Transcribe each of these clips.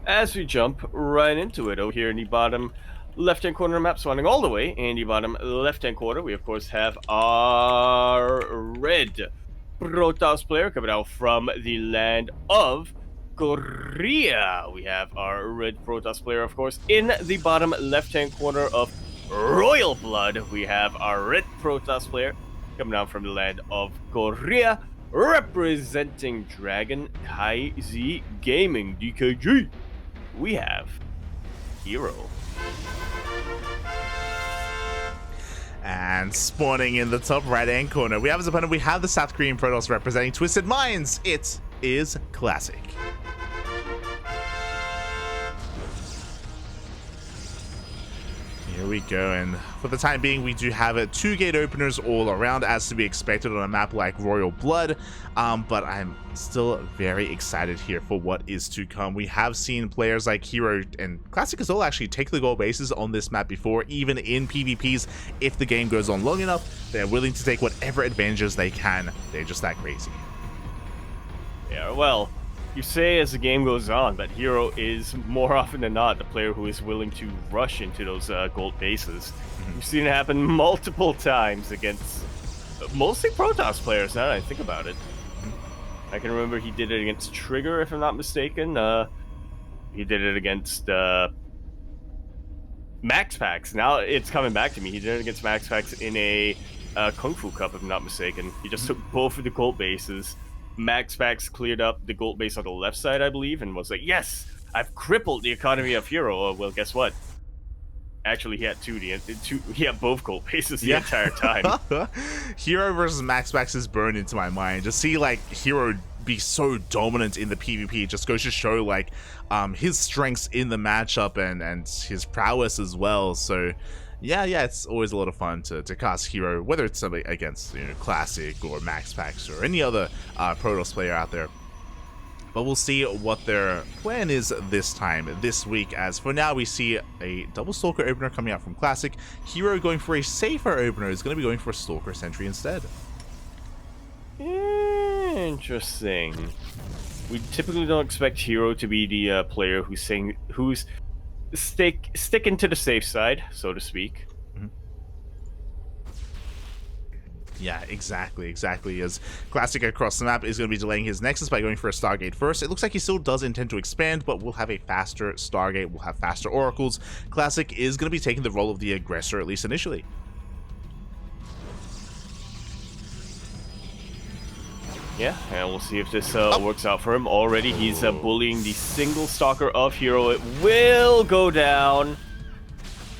As we jump right into it over here in the bottom left-hand corner of the map, spawning all the way in the bottom left-hand corner, we of course have our red Protoss player coming out from the land of Korea. We have our red Protoss player, of course, in the bottom left-hand corner of Royal Blood. We have our red Protoss player coming out from the land of Korea, representing Dragon KZ Gaming DKG. We have herO. And spawning in the top right-hand corner, we have as opponent, we have the South Korean Protoss representing Twisted Minds. It is Classic. Here we go, and for the time being, we do have two gate openers all around, as to be expected on a map like Royal Blood, but I'm still very excited here for what is to come. We have seen players like herO and Classic as well actually take the gold bases on this map before, even in PvPs. If the game goes on long enough, they're willing to take whatever advantages they can. They're just that crazy. Yeah, well, you say as the game goes on, but herO is more often than not the player who is willing to rush into those gold bases. We've seen it happen multiple times against mostly Protoss players, now that I think about it. I can remember he did it against Trigger, if I'm not mistaken. He did it against MaxPax. Now it's coming back to me. He did it against MaxPax in a Kung Fu Cup, if I'm not mistaken. He just took both of the gold bases. MaxPax cleared up the gold base on the left side, I believe, and was like, yes, I've crippled the economy of herO. Well, guess what? Actually, he had he had both gold bases the entire time. herO versus MaxPax is burned into my mind. Just see, like, herO be so dominant in the PvP. It just goes to show, like, his strengths in the matchup and his prowess as well. So yeah, it's always a lot of fun to cast herO, whether it's somebody against, you know, Classic or MaxPax or any other Protoss player out there. But we'll see what their plan is this week, as for now we see a double Stalker opener coming out from Classic. herO going for a safer opener is going to be going for a Stalker Sentry instead. Interesting. We typically don't expect herO to be the player who's sticking to the safe side, so to speak. Yeah, exactly. As Classic across the map is going to be delaying his Nexus by going for a Stargate first. It looks like he still does intend to expand, but we'll have a faster Stargate, we'll have faster Oracles. Classic is going to be taking the role of the aggressor, at least initially. Yeah, and we'll see if this works out for him. Already he's bullying the single stalker of herO. It will go down.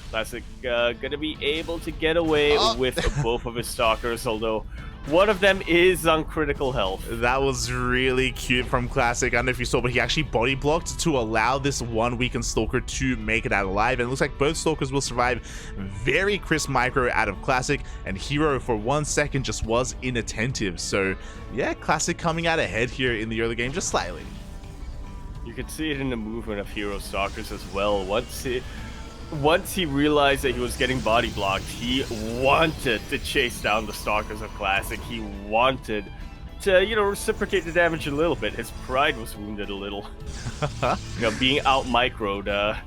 Classic gonna be able to get away with both of his stalkers, although one of them is on critical health. That was really cute from Classic. I don't know if you saw, but he actually body blocked to allow this one weakened stalker to make it out alive, and it looks like both stalkers will survive. Very crisp micro out of Classic, and herO for 1 second just was inattentive. So yeah, Classic coming out ahead here in the early game, just slightly. You can see it in the movement of herO stalkers as well. Once he realized that he was getting body blocked, he wanted to chase down the stalkers of Classic. He wanted to, you know, reciprocate the damage a little bit. His pride was wounded a little. You know, being out-microed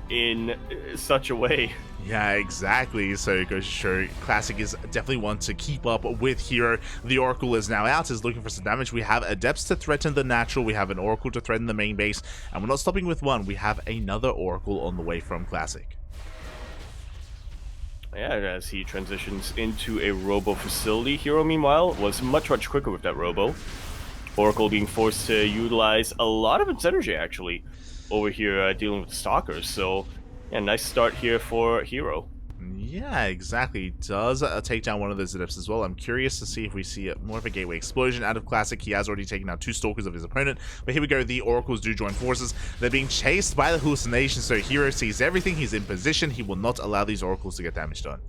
in such a way. Yeah, exactly. So it goes to show Classic is definitely one to keep up with herO. The Oracle is now out, is looking for some damage. We have Adepts to threaten the natural, we have an Oracle to threaten the main base, and we're not stopping with one. We have another Oracle on the way from Classic. Yeah, as he transitions into a Robo facility, herO, meanwhile, was much quicker with that Robo. Oracle being forced to utilize a lot of its energy, actually, over here dealing with the Stalkers. So yeah, nice start here for herO. Yeah, exactly. Does take down one of those Adepts as well. I'm curious to see if we see more of a Gateway Explosion out of Classic. He has already taken out 2 Stalkers of his opponent. But here we go. The Oracles do join forces. They're being chased by the hallucination. So herO sees everything. He's in position. He will not allow these Oracles to get damage done.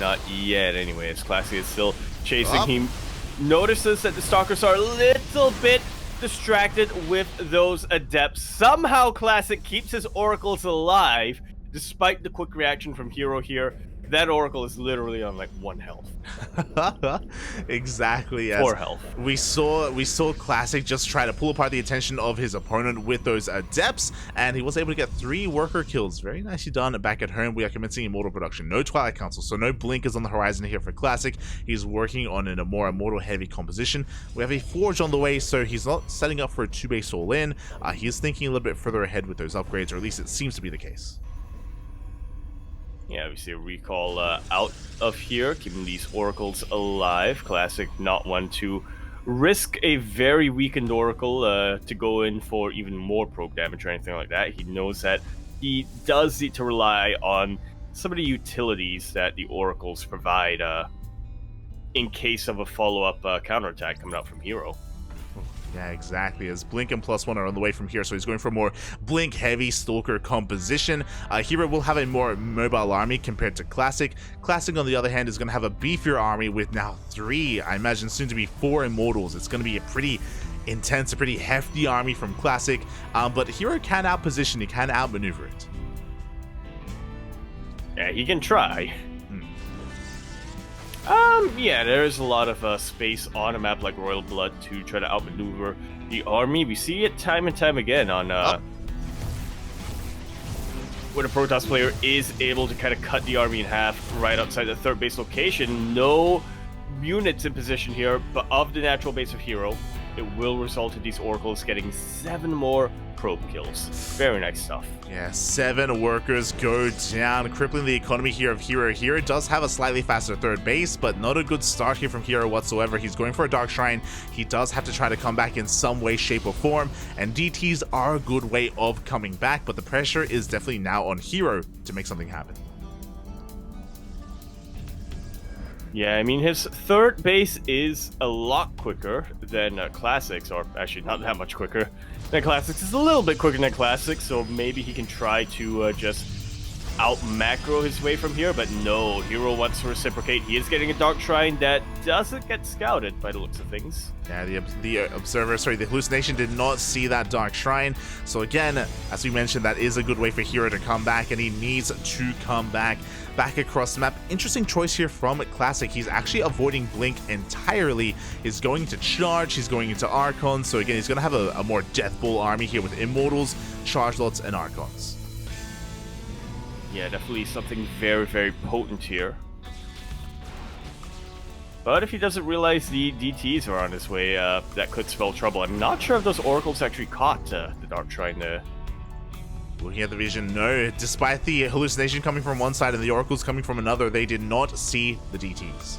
Not yet, anyways. Classic is still chasing. He notices that the Stalkers are a little bit distracted with those Adepts. Somehow Classic keeps his Oracles alive, despite the quick reaction from herO here. That Oracle is literally on like 1 health, Exactly, as 4 health. we saw Classic just try to pull apart the attention of his opponent with those adepts, and he was able to get 3 worker kills. Very nicely done. Back at home, we are commencing immortal production. No Twilight Council, so no blinkers on the horizon here for Classic. He's working on a more immortal heavy composition. We have a Forge on the way, so he's not setting up for a 2-base all-in. He is thinking a little bit further ahead with those upgrades, or at least it seems to be the case. Yeah, we see a recall out of here, keeping these oracles alive. Classic not one to risk a very weakened oracle to go in for even more proc damage or anything like that. He knows that he does need to rely on some of the utilities that the oracles provide in case of a follow-up counterattack coming out from herO. Yeah, exactly. As Blink and +1 are on the way from here, so he's going for a more Blink heavy Stalker composition. herO will have a more mobile army compared to Classic. Classic, on the other hand, is going to have a beefier army with now 3, I imagine soon to be 4 Immortals. It's going to be a pretty intense, a pretty hefty army from Classic, but herO can outposition, he can outmaneuver it. Yeah, he can try. Yeah, there is a lot of space on a map like Royal Blood to try to outmaneuver the army. We see it time and time again on when a Protoss player is able to kind of cut the army in half right outside the 3rd base location. No units in position here, but of the natural base of herO, it will result in these oracles getting 7 more probe kills. Very nice stuff. Yeah, 7 workers go down, crippling the economy here of herO. herO does have a slightly faster 3rd base, but not a good start here from herO whatsoever. He's going for a Dark Shrine. He does have to try to come back in some way, shape, or form, and DTs are a good way of coming back, but the pressure is definitely now on herO to make something happen. Yeah, I mean, his 3rd base is a lot quicker than Classics, or actually not that much quicker than Classics. It's a little bit quicker than Classics, so maybe he can try to just out-macro his way from here, but no, herO wants to reciprocate. He is getting a Dark Shrine that doesn't get scouted by the looks of things. Yeah, the hallucination did not see that Dark Shrine, so again, as we mentioned, that is a good way for herO to come back, and he needs to come back across the map. Interesting choice here from Classic. He's actually avoiding Blink entirely. He's going to charge, he's going into Archons, so again, he's going to have a more Death Bull army here with Immortals, Charge Lots, and Archons. Yeah, definitely something very, very potent here. But if he doesn't realize the DTs are on his way, that could spell trouble. I'm not sure if those oracles actually caught the Dark Shrine there. Looking at the vision, no. Despite the hallucination coming from one side and the oracles coming from another, they did not see the DTs.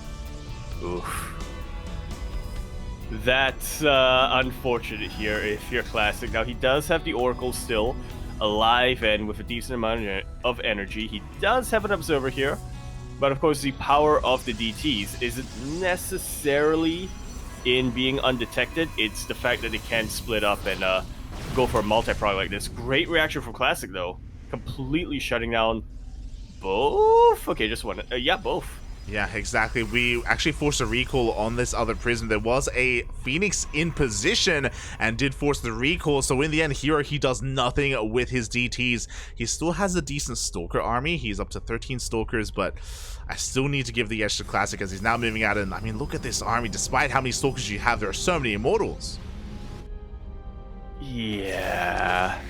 Oof. That's unfortunate here if you're Classic. Now, he does have the oracle still alive and with a decent amount of energy. He does have an observer here, but of course the power of the DTs isn't necessarily in being undetected. It's the fact that they can split up and go for a multi-prog like this. Great reaction from Classic though, completely shutting down both. Okay, just one. Yeah, both. Yeah, exactly. We actually forced a recall on this other prism. There was a Phoenix in position and did force the recall. So in the end, herO, he does nothing with his DTs. He still has a decent Stalker army. He's up to 13 Stalkers, but I still need to give the edge to Classic as he's now moving out. And I mean, look at this army. Despite how many Stalkers you have, there are so many Immortals. Yeah.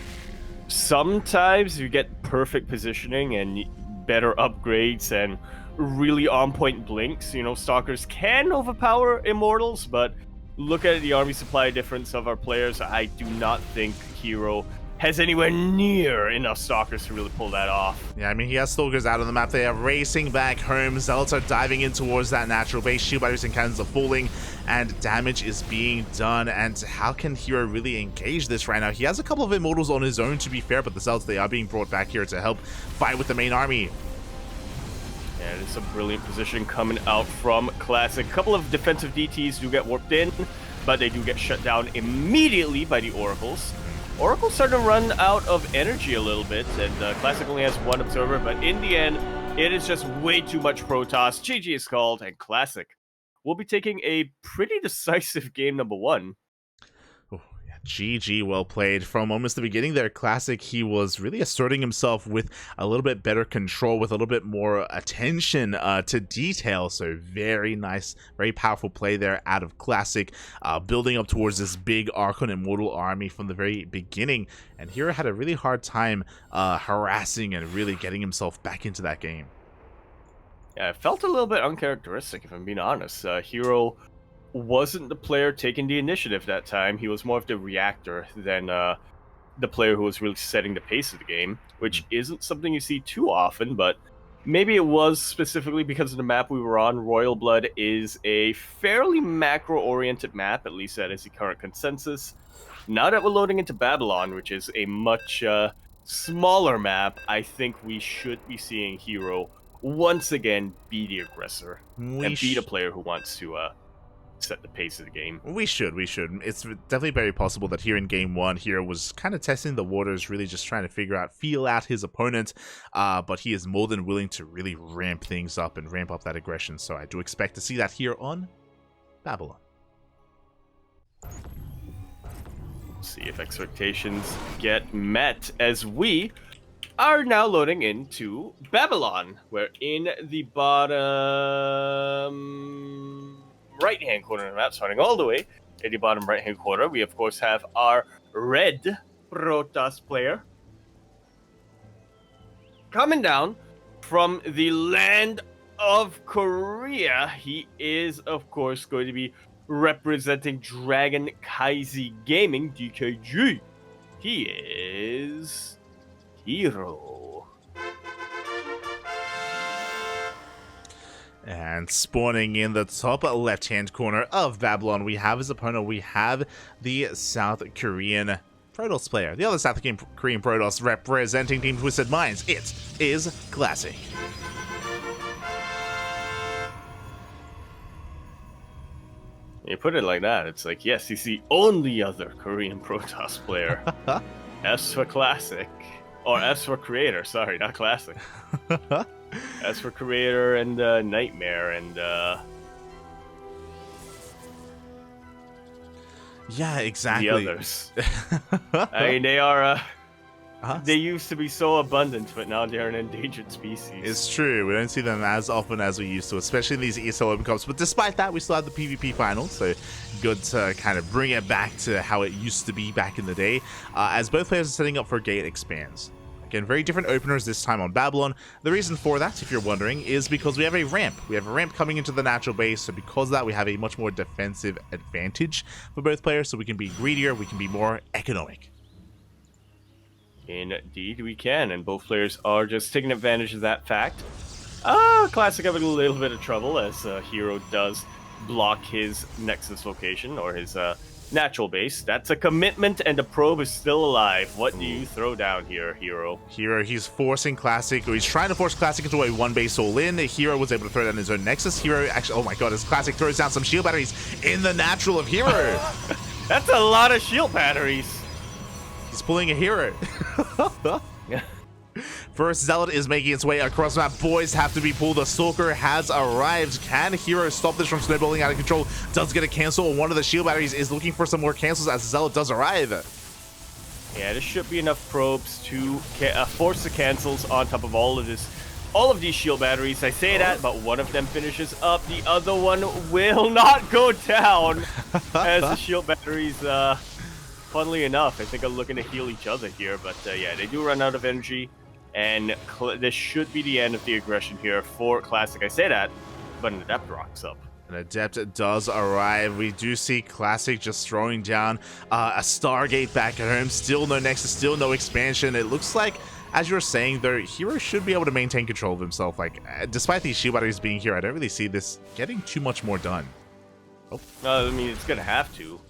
Sometimes you get perfect positioning and better upgrades and really on-point blinks. You know, Stalkers can overpower Immortals, but look at the army supply difference of our players. I do not think herO has anywhere near enough Stalkers to really pull that off. Yeah, I mean, he has Stalkers out on the map. They are racing back home. Zealots are diving in towards that natural base. Shield batteries and cannons are falling, and damage is being done. And how can herO really engage this right now? He has a couple of Immortals on his own, to be fair, but the Zealots, they are being brought back here to help fight with the main army. And it's a brilliant position coming out from Classic. A couple of defensive DTs do get warped in, but they do get shut down immediately by the Oracles. Oracle's starting to run out of energy a little bit, and Classic only has one observer, but in the end, it is just way too much Protoss. GG is called, and Classic will be taking a pretty decisive game number 1. Oh, yeah, GG, well played. From almost the beginning there, Classic, he was really asserting himself with a little bit better control, with a little bit more attention to detail. So very nice, very powerful play there out of Classic, building up towards this big Archon Immortal army from the very beginning. And herO had a really hard time harassing and really getting himself back into that game. Yeah, it felt a little bit uncharacteristic, if I'm being honest. herO wasn't the player taking the initiative that time. He was more of the reactor than the player who was really setting the pace of the game, which isn't something you see too often, but maybe it was specifically because of the map we were on. Royal Blood is a fairly macro-oriented map, at least that is the current consensus. Now that we're loading into Babylon, which is a much smaller map, I think we should be seeing herO once again be the aggressor and be the player who wants to set the pace of the game. We should. It's definitely very possible that here in game one, herO was kind of testing the waters, really just trying to feel out his opponent, but he is more than willing to really ramp things up and ramp up that aggression. So I do expect to see that here on Babylon. See if expectations get met as we are now loading into Babylon. We're in the bottom right-hand corner of the map, starting all the way in the bottom right-hand corner. We, of course, have our red Protoss player coming down from the land of Korea. He is, of course, going to be representing Dragon Kaizi Gaming, DKG. He is herO. And spawning in the top left-hand corner of Babylon, we have his opponent. We have the South Korean Protoss player. The other South Korean Protoss representing Team Twisted Minds. It is Classic. You put it like that, it's like, yes, he's the only other Korean Protoss player. S for Classic. Or S for Creator, sorry, not Classic. S for Creator and Nightmare and yeah, exactly. the others. I mean, they are they used to be so abundant, but now they're an endangered species. It's true. We don't see them as often as we used to, especially in these ESL Open Cups. But despite that, we still have the PvP finals, so good to kind of bring it back to how it used to be back in the day, as both players are setting up for Gate Expands. Again, very different openers this time on Babylon. The reason for that, if you're wondering, is because we have a ramp. We have a ramp coming into the natural base, so because of that, we have a much more defensive advantage for both players, so we can be greedier, we can be more economic. Indeed, we can, and both players are just taking advantage of that fact. Classic having a little bit of trouble as herO does block his Nexus location, or his natural base. That's a commitment, and the probe is still alive. What do you throw down here, herO? herO, he's forcing Classic, or he's trying to force Classic into a one base all-in. herO was able to throw down his own Nexus. herO actually, oh my god, as Classic throws down some shield batteries in the natural of herO. That's a lot of shield batteries. He's pulling a herO. First Zealot is making its way across the map. Boys have to be pulled. The Stalker has arrived. Can herO stop this from snowballing out of control? Does get a cancel. One of the shield batteries is looking for some more cancels as Zealot does arrive. Yeah, there should be enough probes to force the cancels on top of all of these shield batteries. I say that, but one of them finishes up. The other one will not go down as the shield batteries, funnily enough, I think are looking to heal each other here. But yeah, they do run out of energy. And this should be the end of the aggression here for Classic. I say that, but an Adept rocks up. An Adept does arrive. We do see Classic just throwing down a Stargate back at home. Still no Nexus, still no expansion. It looks like, as you were saying, though, herO should be able to maintain control of himself. Like, despite these shield batteries being here, I don't really see this getting too much more done. Oh. I mean, it's going to have to.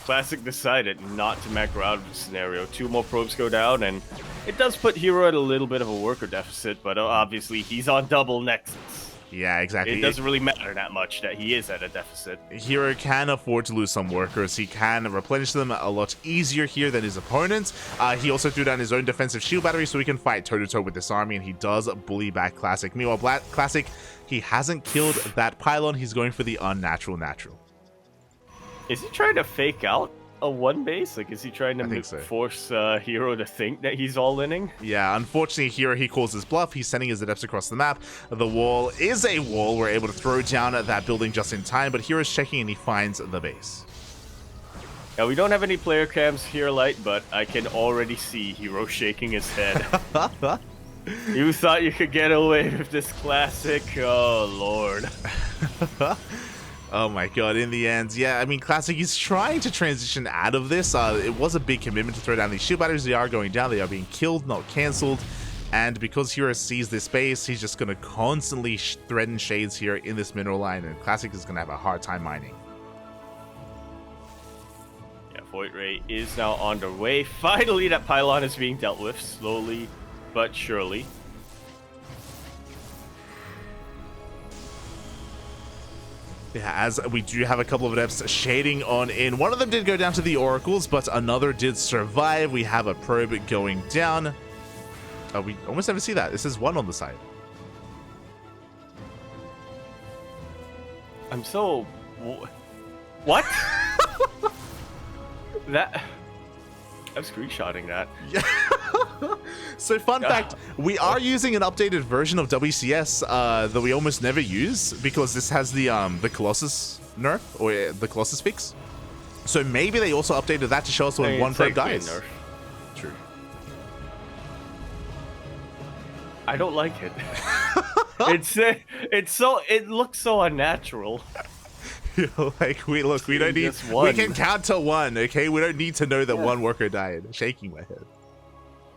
Classic decided not to macro out of the scenario. 2 more probes go down, and it does put herO at a little bit of a worker deficit, but obviously he's on double Nexus. Yeah, exactly. It doesn't really matter that much that he is at a deficit. herO can afford to lose some workers. He can replenish them a lot easier here than his opponents. He also threw down his own defensive shield battery so he can fight toe-to-toe with this army, and he does bully back Classic. Meanwhile, Classic, he hasn't killed that pylon. He's going for the unnatural natural. Is he trying to fake out a one base? Like, is he trying to I think so. force herO to think that he's all-inning? Yeah, unfortunately here he calls his bluff. He's sending his adepts across the map. The wall is a wall. We're able to throw down at that building just in time, but hero's checking and he finds the base. Now, we don't have any player cams here, Light, but I can already see herO shaking his head. You thought you could get away with this classic? Oh, Lord. Oh my god, in the end, yeah, I mean, Classic is trying to transition out of this. It was a big commitment to throw down these shield batteries. They are going down. They are being killed, not cancelled. And because herO sees this base, he's just going to constantly threaten shades here in this mineral line, and Classic is going to have a hard time mining. Yeah, Void Ray is now on their way. Finally, that pylon is being dealt with, slowly but surely. Yeah, as we do have a couple of adepts shading on in. One of them did go down to the oracles, but another did survive. We have a probe going down. We almost never see that. This is one on the side. I'm so... What? That... I'm screenshotting that. Yeah. So fun fact, we are using an updated version of WCS that we almost never use because this has the Colossus nerf or the Colossus fix. So maybe they also updated that to show us when one probe dies. Nerf. True. I don't like it. It looks so unnatural. Like we don't need. We can count to one, okay? We don't need to know that one worker died. Shaking my head.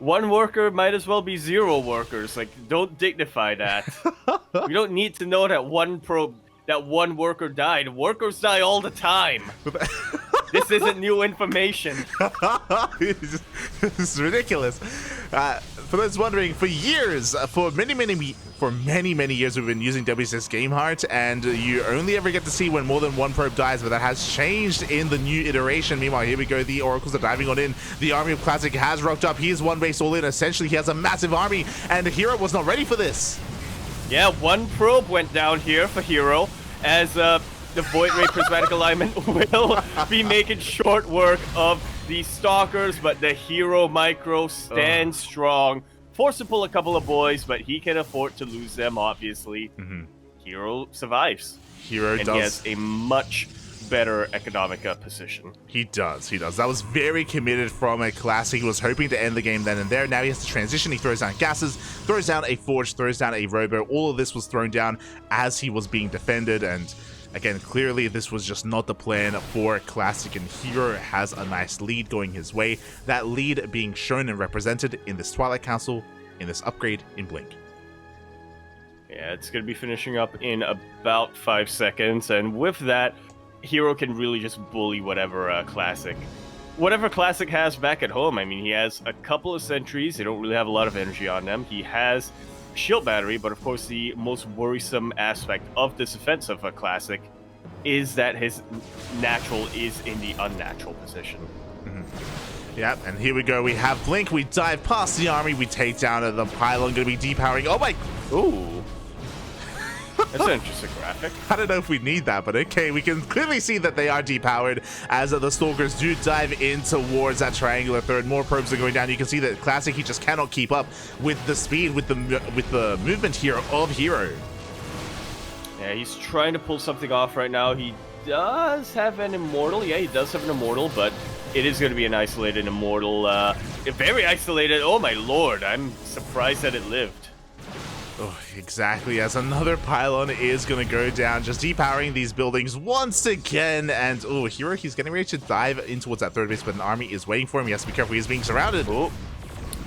One worker might as well be 0 workers. Like, don't dignify that. We don't need to know that one worker died. Workers die all the time. This isn't new information. This is ridiculous. For those wondering, for years, for many years, we've been using WCS Game Heart, and you only ever get to see when more than one probe dies, but that has changed in the new iteration. Meanwhile, here we go. The oracles are diving on in. The army of Classic has rocked up. He is one base all in. Essentially, he has a massive army, and herO was not ready for this. Yeah, one probe went down here for herO, as the Void Ray Prismatic Alignment will be making short work of the Stalkers, but the herO Micro stands strong. Forced to pull a couple of boys, but he can afford to lose them, obviously. herO survives. herO does. And he has a much better economic position. He does. That was very committed from a Classic. He was hoping to end the game then and there. Now he has to transition. He throws down gases, throws down a forge, throws down a robo. All of this was thrown down as he was being defended, and again, clearly this was just not the plan for Classic, and herO has a nice lead going his way. That lead being shown and represented in this Twilight Council, in this upgrade in Blink. Yeah, it's going to be finishing up in about 5 seconds, and with that, herO can really just bully whatever Classic has back at home. I mean, he has a couple of sentries. They don't really have a lot of energy on them. He has shield battery, but of course the most worrisome aspect of this offensive Classic is that his natural is in the unnatural position. Yeah, and here we go. We have Blink. We dive past the army. We take down the pylon. Going to be depowering. Oh my... Ooh. That's an interesting graphic. I don't know if we need that, but okay. We can clearly see that they are depowered as the Stalkers do dive in towards that triangular third. More probes are going down. You can see that Classic, he just cannot keep up with the speed, with the movement here of herO. Yeah, he's trying to pull something off right now. He does have an Immortal. Yeah, he does have an Immortal, but it is going to be an isolated Immortal. Very isolated. Oh my lord, I'm surprised that it lived. Oh, exactly, as another pylon is going to go down, just depowering these buildings once again. And, oh, herO, he's getting ready to dive in towards that third base, but an army is waiting for him. He has to be careful. He's being surrounded. Oh,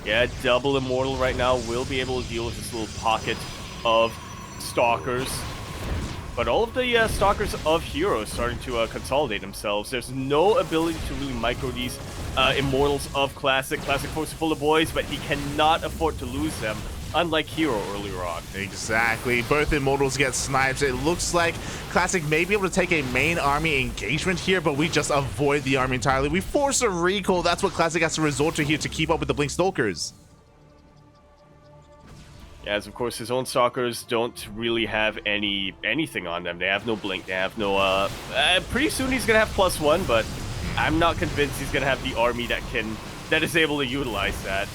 yeah, double Immortal right now will be able to deal with this little pocket of Stalkers. But all of the Stalkers of herO starting to consolidate themselves. There's no ability to really micro these Immortals of Classic. Classic force full of boys, but he cannot afford to lose them, unlike herO earlier on. Exactly. Both Immortals get sniped. It looks like Classic may be able to take a main army engagement here, but we just avoid the army entirely. We force a recall. That's what Classic has to resort to here to keep up with the Blink Stalkers. As of course his own Stalkers don't really have anything on them. They have no blink, they have no pretty soon he's gonna have +1, but I'm not convinced he's going to have the army that is able to utilize that.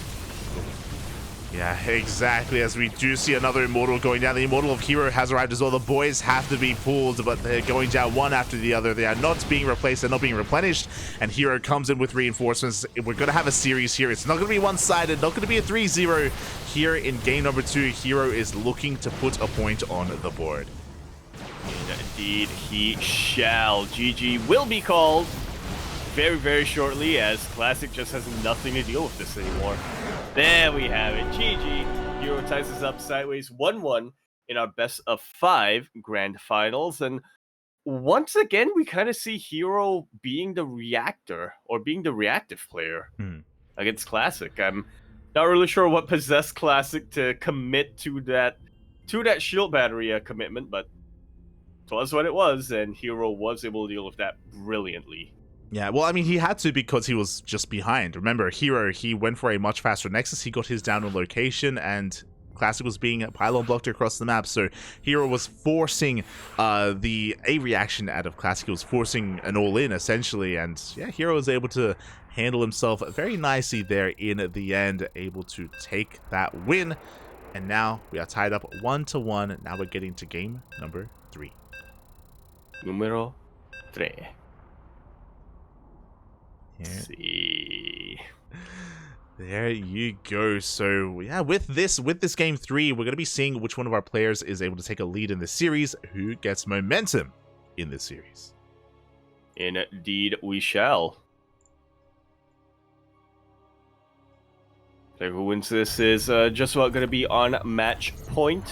Yeah, exactly. As we do see another Immortal going down. The Immortal of herO has arrived as well. The boys have to be pulled, but they're going down one after the other. They are not being replaced. They're not being replenished. And herO comes in with reinforcements. We're going to have a series here. It's not going to be one-sided. Not going to be a 3-0. Here in game number 2, herO is looking to put a point on the board. Indeed, he shall. GG will be called very, very shortly, as Classic just has nothing to deal with this anymore. There we have it. GG. herO ties us up sideways 1-1 in our best of 5 grand finals. And once again, we kind of see herO being the reactor, or being the reactive player against Classic. I'm not really sure what possessed Classic to commit to that shield battery commitment, but it was what it was, and herO was able to deal with that brilliantly. Yeah, well, I mean, he had to because he was just behind. Remember, herO, he went for a much faster Nexus. He got his down on location, and Classic was being pylon blocked across the map. So herO was forcing a reaction out of Classic. He was forcing an all-in, essentially. And yeah, herO was able to handle himself very nicely there in the end, able to take that win. And now we are tied up 1-1. Now we're getting to game number 3. Numero 3. Yeah. Let's see. There you go. So yeah, with this game 3, we're going to be seeing which one of our players is able to take a lead in this series, who gets momentum in this series. Indeed, we shall. Player who wins this is just about going to be on match point.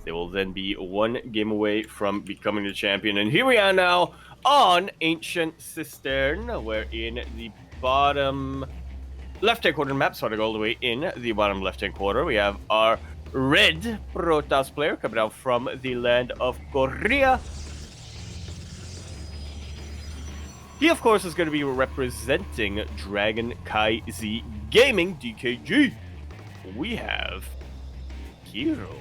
They will then be 1 game away from becoming the champion. And here we are now on Ancient Cistern, where in the bottom left-hand corner map, starting all the way in the bottom left-hand corner, we have our red Protoss player coming out from the land of Korea. He, of course, is going to be representing CranKy Z Gaming, DKG. We have herO.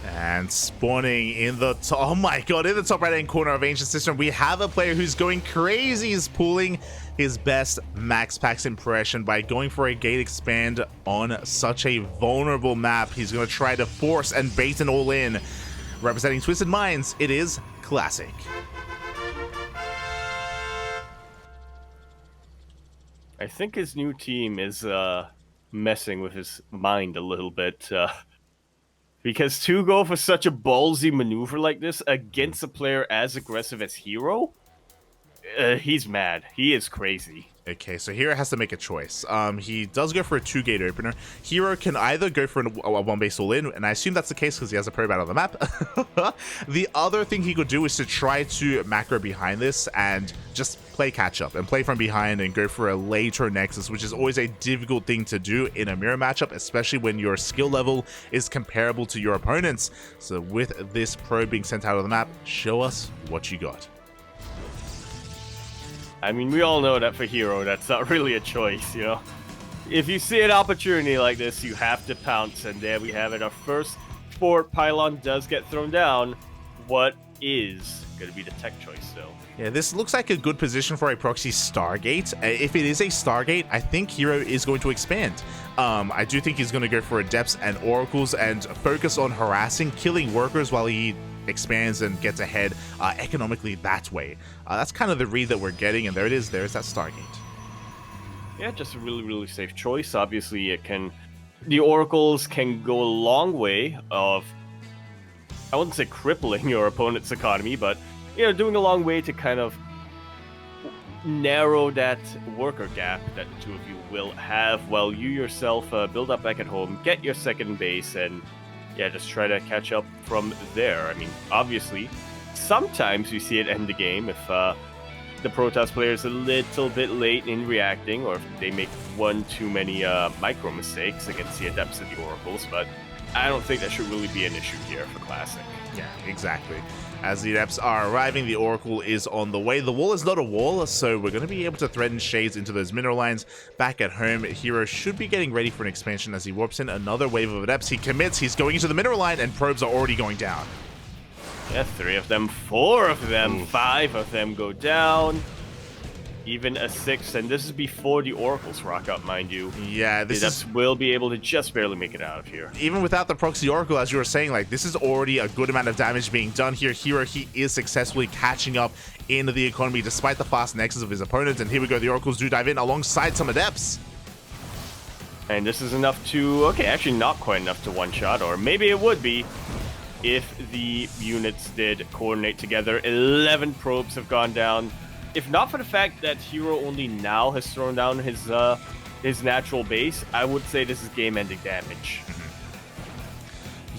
And spawning in the top, oh my god, in the top right-hand corner of Ancient Cistern, we have a player who's going crazy. He's pulling his best Max Packs impression by going for a gate expand on such a vulnerable map. He's going to try to force and bait an all-in. Representing Twisted Minds, it is Classic. I think his new team is messing with his mind a little bit. Because to go for such a ballsy maneuver like this against a player as aggressive as herO, he's mad. He is crazy. Okay, so herO has to make a choice. He does go for a 2-gate opener. herO can either go for a 1-base all-in, and I assume that's the case because he has a probat on the map. The other thing he could do is to try to macro behind this and just play catch-up and play from behind and go for a later Nexus, which is always a difficult thing to do in a mirror matchup, especially when your skill level is comparable to your opponent's. So with this probe being sent out of the map, show us what you got. I mean, we all know that for herO, that's not really a choice, you know? If you see an opportunity like this, you have to pounce, and there we have it. Our first fort pylon does get thrown down. What is going to be the tech choice, though? Yeah, this looks like a good position for a proxy Stargate. If it is a Stargate, I think herO is going to expand. I do think he's going to go for Adepts and Oracles and focus on harassing, killing workers while he expands and gets ahead economically that way. That's kind of the read that we're getting, and there it is. There's that Stargate. Yeah, just a really, really safe choice. Obviously, the Oracles can go a long way of, I wouldn't say crippling your opponent's economy, but doing a long way to kind of narrow that worker gap that the two of you will have while you yourself build up back at home, get your second base, and yeah, just try to catch up from there. I mean, obviously, sometimes you see it end the game if the Protoss player is a little bit late in reacting, or if they make one too many micro mistakes against the Adepts and the Oracles, but I don't think that should really be an issue here for Classic. Yeah, exactly. As the Adepts are arriving, the Oracle is on the way. The wall is not a wall, so we're going to be able to threaten shades into those mineral lines. Back at home, herO should be getting ready for an expansion as he warps in another wave of Adepts. He commits, he's going into the mineral line, and probes are already going down. Yeah, 3 of them, 4 of them, Oof. 5 of them go down. Even a 6, and this is before the Oracles rock up, mind you. Yeah, this will be able to just barely make it out of here. even without the proxy oracle, as you were saying, like this is already a good amount of damage being done here. herO, he is successfully catching up into the economy despite the fast nexus of his opponents. And here we go, the oracles do dive in alongside some adepts. And this is enough to, okay, actually not quite enough to one-shot, or maybe it would be if the units did coordinate together. 11 probes have gone down. If not for the fact that herO only now has thrown down his natural base, I would say this is game-ending damage.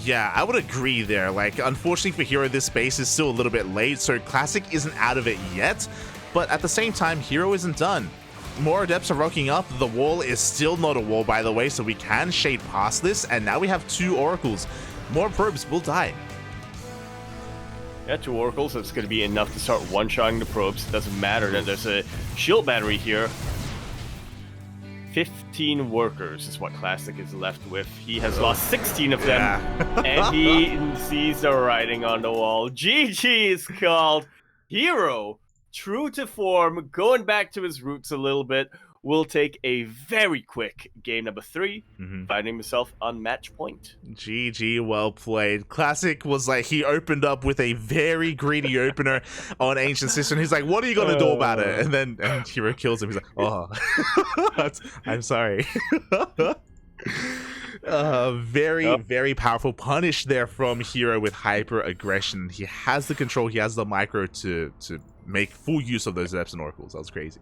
Yeah, I would agree there. Like, unfortunately for herO, this base is still a little bit late, so Classic isn't out of it yet. But at the same time, herO isn't done. More adepts are rocking up. The wall is still not a wall, by the way, so we can shade past this. And now we have 2 oracles. More probes will die. Yeah, 2 oracles, that's going to be enough to start one-shotting the probes. It doesn't matter that there's a shield battery here. 15 workers is what Classic is left with. He has lost 16 of them, and he sees the writing on the wall. GG is called. herO, true to form, going back to his roots a little bit, will take a very quick game number 3, finding himself on match point. GG, well played. Classic was like, he opened up with a very greedy opener on Ancient Sister, and he's like, what are you gonna do about it? And then herO kills him. He's like, oh, I'm sorry. Very powerful punish there from herO with hyper aggression. He has the control, he has the micro to make full use of those Adepts and Oracles. That was crazy.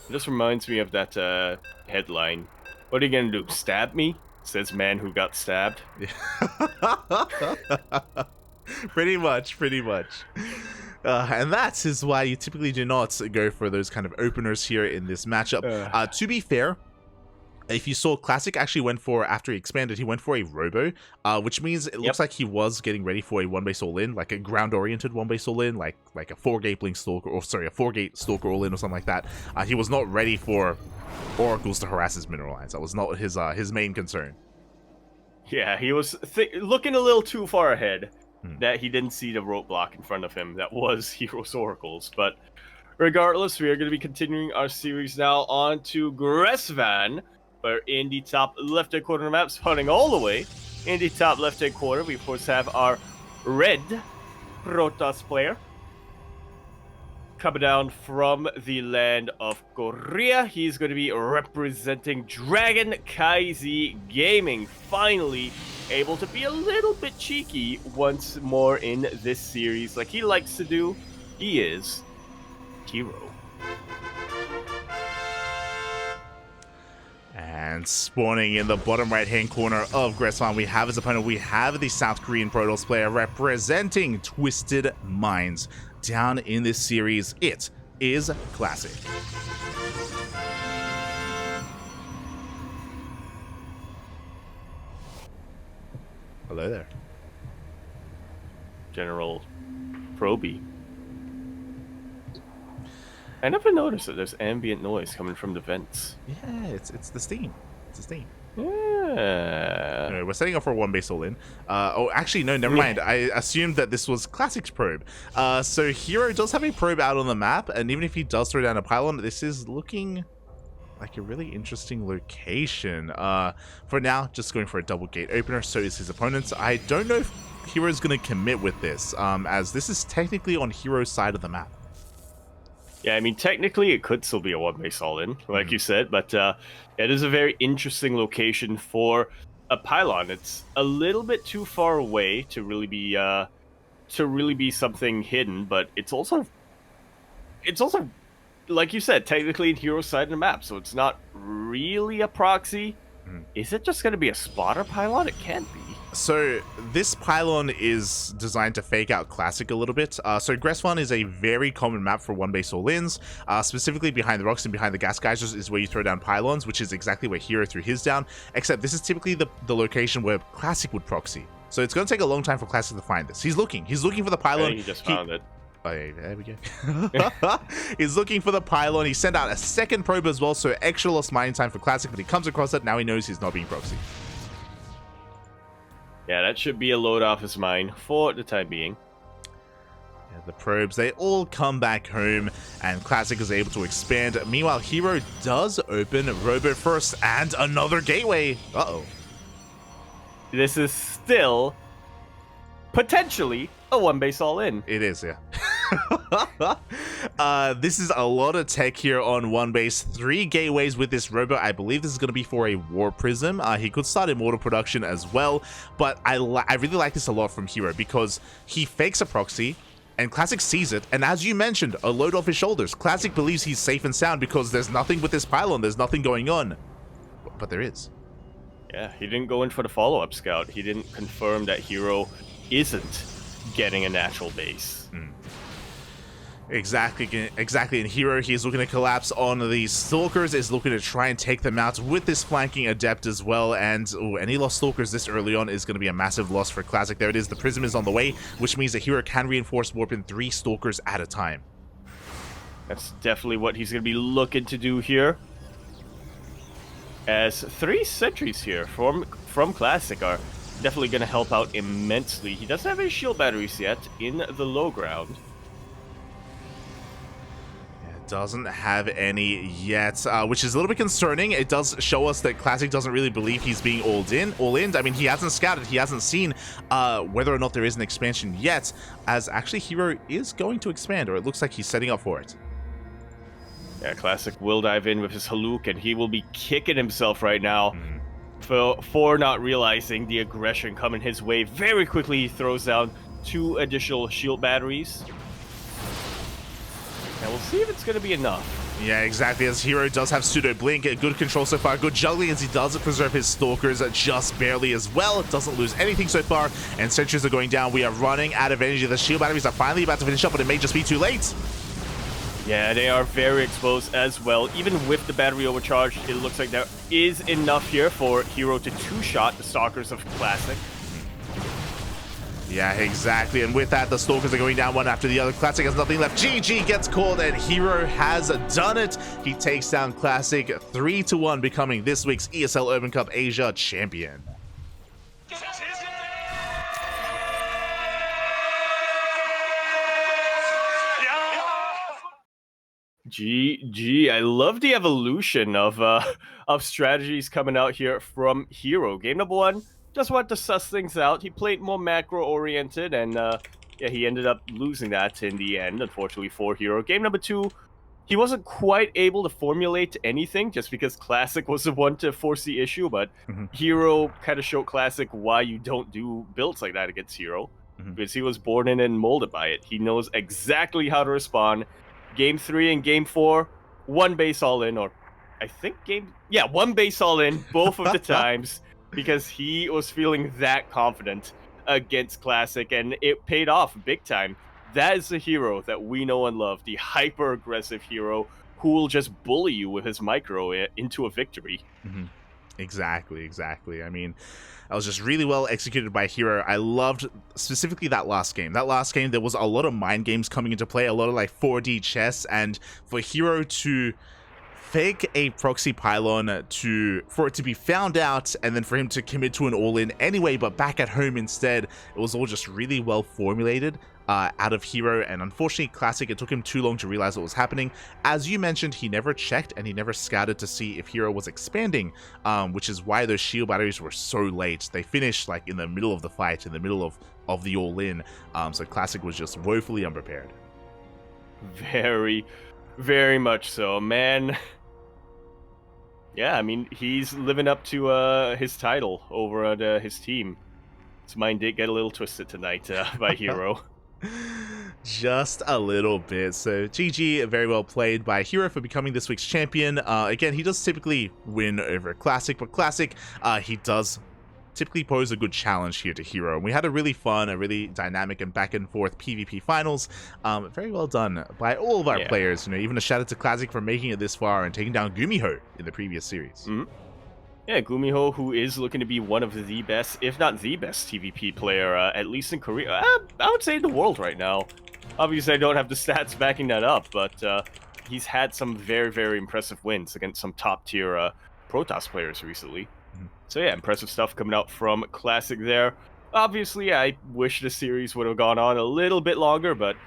This reminds me of that headline. What are you gonna do? Stab me? Says man who got stabbed. Pretty much. And that is why you typically do not go for those kind of openers here in this matchup. To be fair, if you saw, Classic actually went for, after he expanded, he went for a robo, which means it looks like he was getting ready for a 1-base all-in, like a ground-oriented 1-base all-in, like a 4-gate Blink Stalker, or sorry, a 4-gate Stalker all-in or something like that. He was not ready for Oracles to harass his mineral lines. That was not his main concern. Yeah, he was looking a little too far ahead, that he didn't see the roadblock in front of him. That was herO's Oracles, but regardless, we are going to be continuing our series now on to Gressvan. We're in the top left-hand corner of the map, spawning all the way. In the top left-hand corner, we of course have our red Protoss player. Coming down from the land of Korea, he's going to be representing Dragon Kaizi Gaming. Finally able to be a little bit cheeky once more in this series. Like he likes to do, he is herO. And spawning in the bottom right-hand corner of Gressvan, we have his opponent. We have the South Korean Protoss player representing Twisted Minds. Down in this series, it is Classic. Hello there. General Proby. I never noticed that there's ambient noise coming from the vents. Yeah, it's the steam. It's the steam. Yeah. Anyway, we're setting up for a 1-base all-in. Oh, actually, no, never mind. I assumed that this was Classic's probe. So herO does have a probe out on the map, and even if he does throw down a pylon, this is looking like a really interesting location. For now, just going for a double gate opener, so is his opponent. I don't know if herO's going to commit with this, as this is technically on herO's side of the map. Yeah, I mean, technically it could still be a 1-base all-in, like you said, but it is a very interesting location for a pylon. It's a little bit too far away to really be something hidden, but it's also like you said, technically in herO's side of the map, so it's not really a proxy. Is it just going to be a spotter pylon? It can't be. So this pylon is designed to fake out Classic a little bit. So Gressvan is a very common map for 1-base all-ins. Specifically behind the rocks and behind the gas geysers is where you throw down pylons, which is exactly where herO threw his down, except this is typically the location where Classic would proxy. So it's going to take a long time for Classic to find this. He's looking for the pylon. He just found it. Oh, yeah, there we go. He's looking for the pylon. He sent out a second probe as well, so extra lost mining time for Classic, but he comes across it. Now he knows he's not being proxied. Yeah, that should be a load off his mine for the time being. the probes, they all come back home, and Classic is able to expand. Meanwhile, herO does open Robo first, and another gateway. Uh-oh. This is still potentially a one base all in. It is, yeah. This is a lot of tech here on one base. 3 gateways with this Robo. I believe this is going to be for a War Prism. He could start Immortal production as well, but I really like this a lot from herO because he fakes a proxy, and Classic sees it, and as you mentioned, a load off his shoulders. Classic believes he's safe and sound because there's nothing with this pylon, there's nothing going on. But there is. Yeah, he didn't go in for the follow-up scout. He didn't confirm that herO isn't getting a natural base. Exactly. And herO, he's looking to collapse on the Stalkers, is looking to try and take them out with this flanking Adept as well, and any lost Stalkers this early on is going to be a massive loss for Classic. There it is, the Prism is on the way, which means that herO can reinforce warp in 3 Stalkers at a time. That's definitely what he's going to be looking to do here. As 3 sentries here from Classic are definitely going to help out immensely. He doesn't have any shield batteries yet in the low ground. Doesn't have any yet, which is a little bit concerning. It does show us that Classic doesn't really believe he's being all in. I mean, he hasn't scouted, he hasn't seen whether or not there is an expansion yet, as actually herO is going to expand, or it looks like he's setting up for it. Yeah, Classic will dive in with his Haluk, and he will be kicking himself right now for not realizing the aggression coming his way. Very quickly, he throws down 2 additional shield batteries. And we'll see if it's going to be enough. Yeah, exactly, as herO does have Pseudo Blink, good control so far, good juggling as he does preserve his Stalkers just barely as well. Doesn't lose anything so far, and sentries are going down. We are running out of energy. The shield batteries are finally about to finish up, but it may just be too late. Yeah, they are very exposed as well. Even with the battery overcharged, it looks like there is enough here for herO to 2-shot the Stalkers of Classic. Yeah, exactly, and with that, the Stalkers are going down one after the other. Classic has nothing left. GG gets called, and herO has done it. He takes down Classic 3-1, becoming this week's ESL Open Cup Asia champion. GG. I love the evolution of strategies coming out here from herO. Game number 1, just wanted to suss things out. He played more macro-oriented, and yeah, he ended up losing that in the end, unfortunately, for herO. Game number 2, he wasn't quite able to formulate anything, just because Classic was the one to force the issue, but herO kind of showed Classic why you don't do builds like that against herO, because he was born in and molded by it. He knows exactly how to respond. Game 3 and Game 4, 1 base all in, or I think 1 base all in both of the times, because he was feeling that confident against Classic, and it paid off big time. That is the herO that we know and love, the hyper-aggressive herO who will just bully you with his micro into a victory. Exactly. I mean, that was just really well executed by herO. I loved specifically that last game. There was a lot of mind games coming into play, a lot of like 4D chess, and for herO to fake a proxy pylon for it to be found out, and then for him to commit to an all-in anyway, but back at home instead, it was all just really well formulated out of herO, and unfortunately Classic, it took him too long to realize what was happening. As you mentioned, he never checked and he never scouted to see if herO was expanding, which is why those shield batteries were so late. They finished like in the middle of the fight, in the middle of the all-in, so Classic was just woefully unprepared. Very, very much so, man. Yeah, I mean, he's living up to his title over at his team. His mind did get a little twisted tonight by herO. Just a little bit. So GG, very well played by herO for becoming this week's champion. Again, he does typically win over Classic, but Classic, he does typically pose a good challenge here to herO. And we had a really fun, a really dynamic and back and forth PvP finals. Very well done by all of our players. You know, even a shout out to Classic for making it this far and taking down Gumiho in the previous series. Yeah, Gumiho, who is looking to be one of the best, if not the best PvP player, at least in Korea. I would say in the world right now. Obviously, I don't have the stats backing that up, but he's had some very, very impressive wins against some top-tier Protoss players recently. So yeah, impressive stuff coming out from Classic there. Obviously, I wish the series would have gone on a little bit longer, but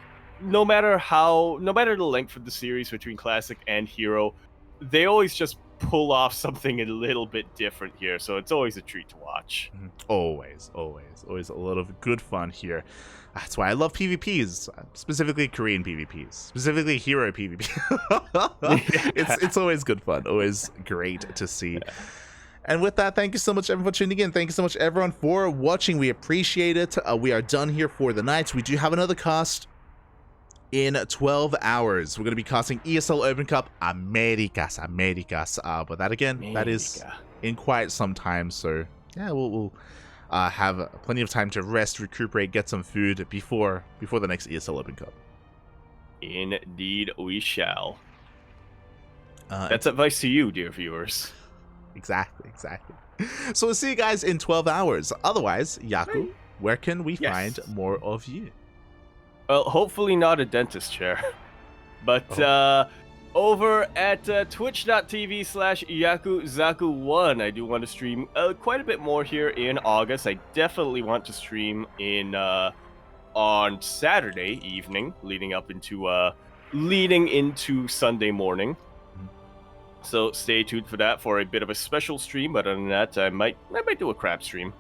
no matter the length of the series between Classic and herO, they always just pull off something a little bit different here. So it's always a treat to watch. Always a lot of good fun here. That's why I love PvPs, specifically Korean PvPs, specifically herO PvP. It's always good fun, always great to see. And with that, thank you so much, everyone, for tuning in. Thank you so much, everyone, for watching. We appreciate it. We are done here for the night. We do have another cast in 12 hours. We're going to be casting ESL Open Cup Americas. But that, again, that is in quite some time. So, yeah, we'll have plenty of time to rest, recuperate, get some food before the next ESL Open Cup. Indeed, we shall. That's advice to you, dear viewers. Exactly. So we'll see you guys in 12 hours. Otherwise, Yaku, where can we find more of you? Well, hopefully not a dentist chair. But over at twitch.tv/Yakuzaku1, I do want to stream quite a bit more here in August. I definitely want to stream on Saturday evening, leading into Sunday morning. So stay tuned for that, for a bit of a special stream. But other than that, I might do a crab stream.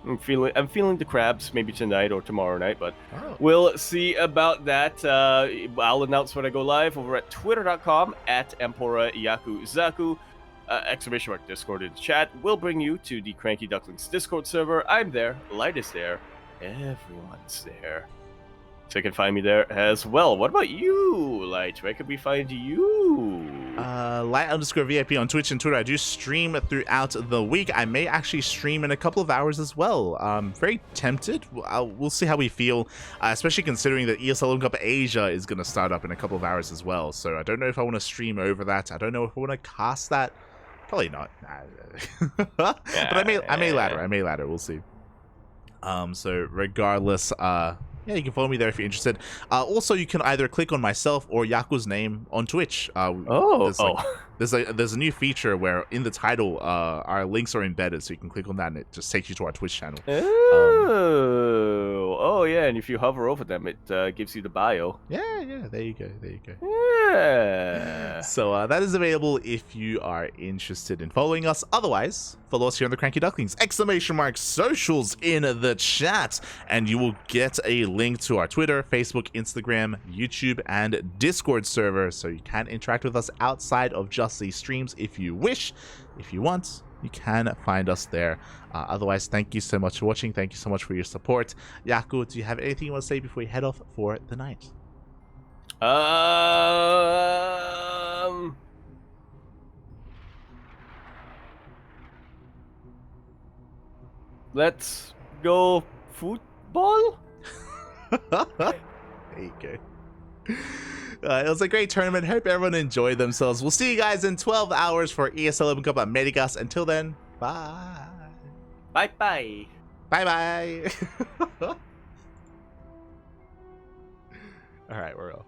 I'm feeling the crabs, maybe tonight or tomorrow night, but we'll see about that. I'll announce when I go live over at twitter.com @EmperorYakuzaku. ! Discord in the chat will bring you to the CranKy Ducklings Discord server. I'm there, Light is there, everyone's there. So you can find me there as well. What about you, Light? Where can we find you? Light_VIP on Twitch and Twitter. I do stream throughout the week. I may actually stream in a couple of hours as well. Very tempted. We'll see how we feel, especially considering that ESL Open Cup Asia is going to start up in a couple of hours as well. So I don't know if I want to stream over that. I don't know if I want to cast that. Probably not. But I may ladder. We'll see. So regardless, yeah, you can follow me there if you're interested. Also, you can either click on myself or Yaku's name on Twitch. There's a new feature where in the title our links are embedded, so you can click on that and it just takes you to our Twitch channel. Oh yeah, and if you hover over them, it gives you the bio. Yeah, there you go. Yeah. So that is available if you are interested in following us. Otherwise, follow us here on the CranKy Ducklings! !Socials in the chat, and you will get a link to our Twitter, Facebook, Instagram, YouTube, and Discord server, so you can interact with us outside of just these streams if you wish. If you want, you can find us there. Otherwise, thank you so much for watching. Thank you so much for your support. Yaku, do you have anything you want to say before you head off for the night? Let's go football? There you go. It was a great tournament. Hope everyone enjoyed themselves. We'll see you guys in 12 hours for ESL Open Cup Americas. Until then, bye. Bye-bye. Bye-bye. All right, we're off.